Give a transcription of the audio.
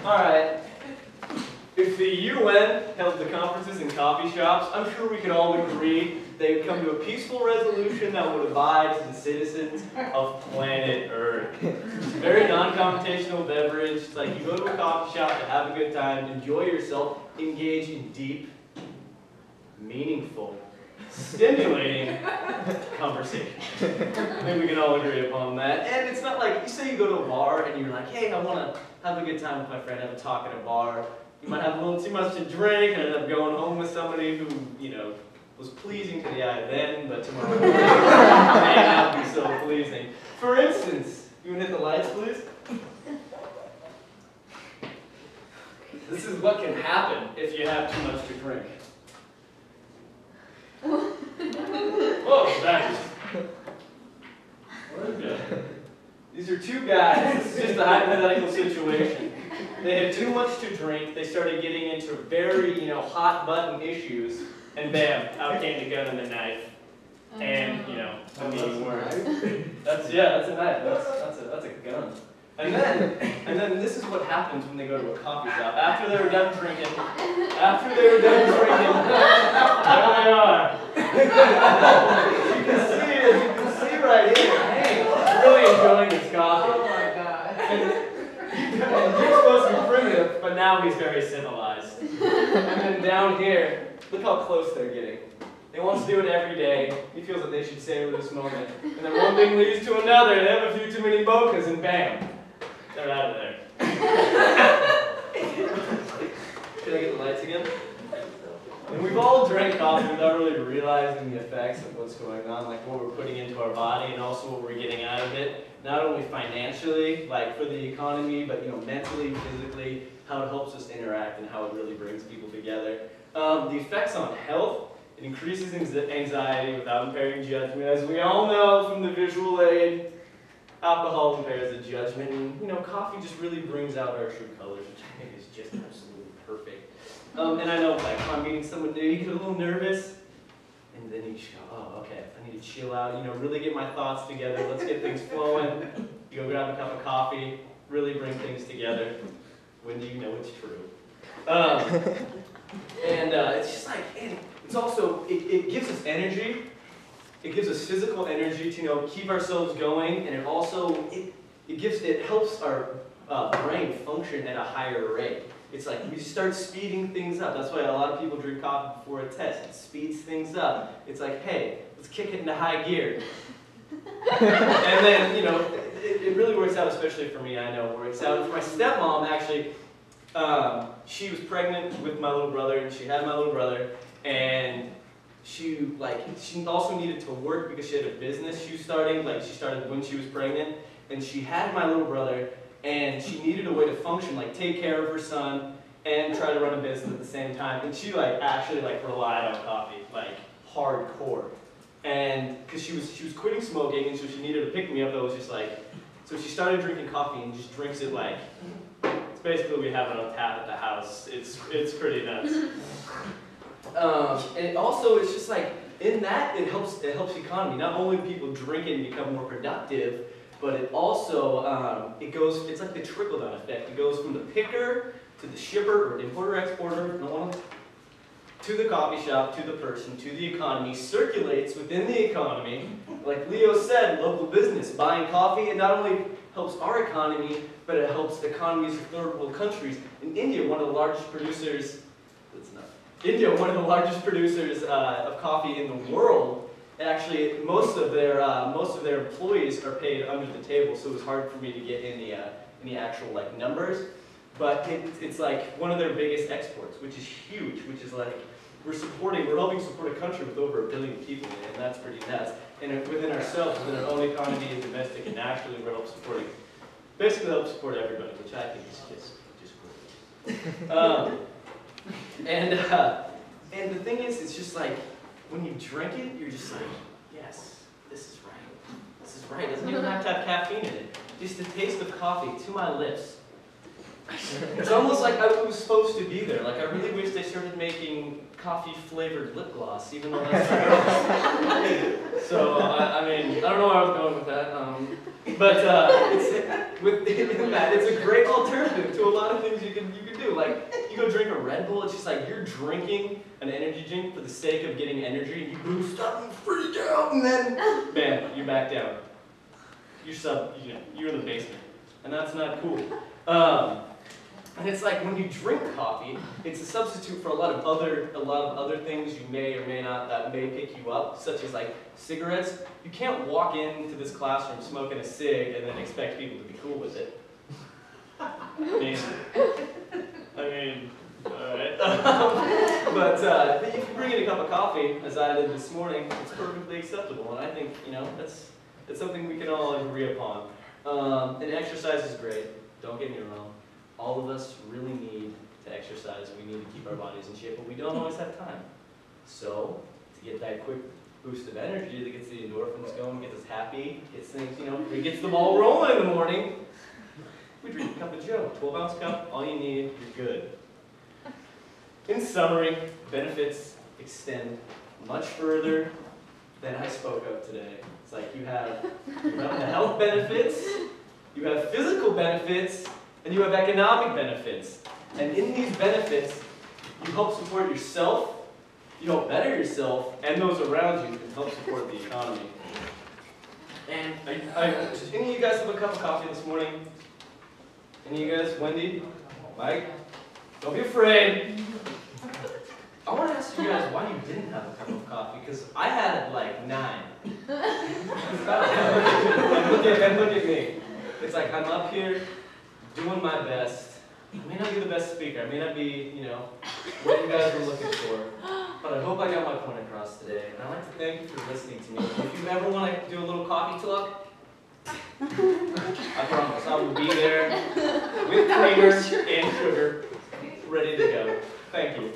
Alright, if the UN held the conferences in coffee shops, I'm sure we could all agree they would come to a peaceful resolution that would abide to the citizens of planet Earth. It's a very non-confrontational beverage. It's like you go to a coffee shop to have a good time, enjoy yourself, engage in deep, meaningful, stimulating conversation. I think we can all agree upon that. And it's not like, you say you go to a bar and you're like, hey, I want to have a good time with my friend, have a talk at a bar. You might have a little too much to drink and end up going home with somebody who, you know, was pleasing to the eye then, but tomorrow morning may not be so pleasing. For instance, you want to hit the lights, please? This is what can happen if you have too much to drink. Whoa, nice. Okay. These are two guys. This is just a hypothetical situation. They had too much to drink. They started getting into very, hot button issues, and bam, out came the gun and the knife. And, the meaning word. That's a knife. That's a gun. And then this is what happens when they go to a coffee shop. After they were done drinking, there they are. You can see right here, Hank, really enjoying his coffee. Oh my God. And you're supposed to be primitive, but now he's very civilized. And then down here, look how close they're getting. They want to do it every day. He feels that they should savor this moment. And then one thing leads to another. They have a few too many mochas, and bam, they're out of there. Can I get the lights again? And we've all drank coffee without really realizing the effects of what's going on, like what we're putting into our body and also what we're getting out of it. Not only financially, like for the economy, but mentally, physically, how it helps us interact and how it really brings people together. The effects on health, it increases anxiety without impairing judgment. As we all know from the visual aid, alcohol impairs the judgment, and coffee just really brings out our true colors, which I think is just absolutely perfect. And I know, like, if I'm meeting someone new, you get a little nervous, and then you just go, oh, okay, I need to chill out, really get my thoughts together, let's get things flowing. You go grab a cup of coffee, really bring things together when you know it's true. It's just like, it's also, it gives us energy. It gives us physical energy to keep ourselves going, and it also it helps our brain function at a higher rate. It's like we start speeding things up. That's why a lot of people drink coffee before a test. It speeds things up. It's like, hey, let's kick it into high gear. And then it really works out, especially for me. I know it works out. For my stepmom, actually, she was pregnant with my little brother, and she had my little brother, and she also needed to work because she had a business she was starting. Like, she started when she was pregnant, and she had my little brother, and she needed a way to function, like take care of her son and try to run a business at the same time. And she actually relied on coffee, like hardcore. And because she was quitting smoking, and so she needed a pick-me-up that was just so she started drinking coffee and just drinks it it's basically we have it on tap at the house. It's pretty nuts. And also, it's just in that, it helps the economy. Not only do people drink it and become more productive, but it also, it's like the trickle-down effect. It goes from the picker to the shipper or importer-exporter, to the coffee shop, to the person, to the economy, circulates within the economy. Like Leo said, local business, buying coffee, it not only helps our economy, but it helps the economies of third world countries. In India, one of the largest producers, of coffee in the world. Actually, most of their employees are paid under the table, so it was hard for me to get any actual numbers. But it's one of their biggest exports, which is huge. Which is we're helping support a country with over 1 billion people, and that's pretty nuts. And within ourselves, within our own economy and domestic and nationally, we're basically help support everybody, which I think is just great. And the thing is, it's just when you drink it, you're just yes, this is right. This is right. It doesn't even have to have caffeine in it. Just the taste of coffee to my lips. It's almost like I was supposed to be there. Like, I really wish they started making coffee-flavored lip gloss, even though that's not So, I mean, I don't know where I was going with that. It's a great alternative to a lot of things you can do. Like, you go drink a Red Bull, it's just like you're drinking an energy drink for the sake of getting energy, and you boost up and freak out, and then, bam, you're back down. You're in the basement, and that's not cool. And it's like when you drink coffee, it's a substitute for a lot of other things you may or may not that may pick you up, such as like cigarettes. You can't walk into this classroom smoking a cig and then expect people to be cool with it. I mean, all right. But if you bring in a cup of coffee, as I did this morning, it's perfectly acceptable, and I think that's something we can all agree upon. And exercise is great. Don't get me wrong. All of us really need to exercise. We need to keep our bodies in shape, but we don't always have time. So, to get that quick boost of energy that gets the endorphins going, gets us happy, gets things, it gets the ball rolling in the morning, we drink a cup of Joe, 12-ounce cup, all you need, you're good. In summary, benefits extend much further than I spoke of today. It's like you have the health benefits, you have physical benefits, and you have economic benefits. And in these benefits, you help support yourself, you help better yourself, and those around you can help support the economy. And does any of you guys have a cup of coffee this morning? Any of you guys? Wendy? Mike? Don't be afraid. I want to ask you guys why you didn't have a cup of coffee, because I had like 9. and look at me. It's like I'm up here, doing my best. I may not be the best speaker. I may not be, what you guys were looking for. But I hope I got my point across today. And I'd like to thank you for listening to me. If you ever want to do a little coffee talk, I promise I will be there with creamer and sugar, ready to go. Thank you.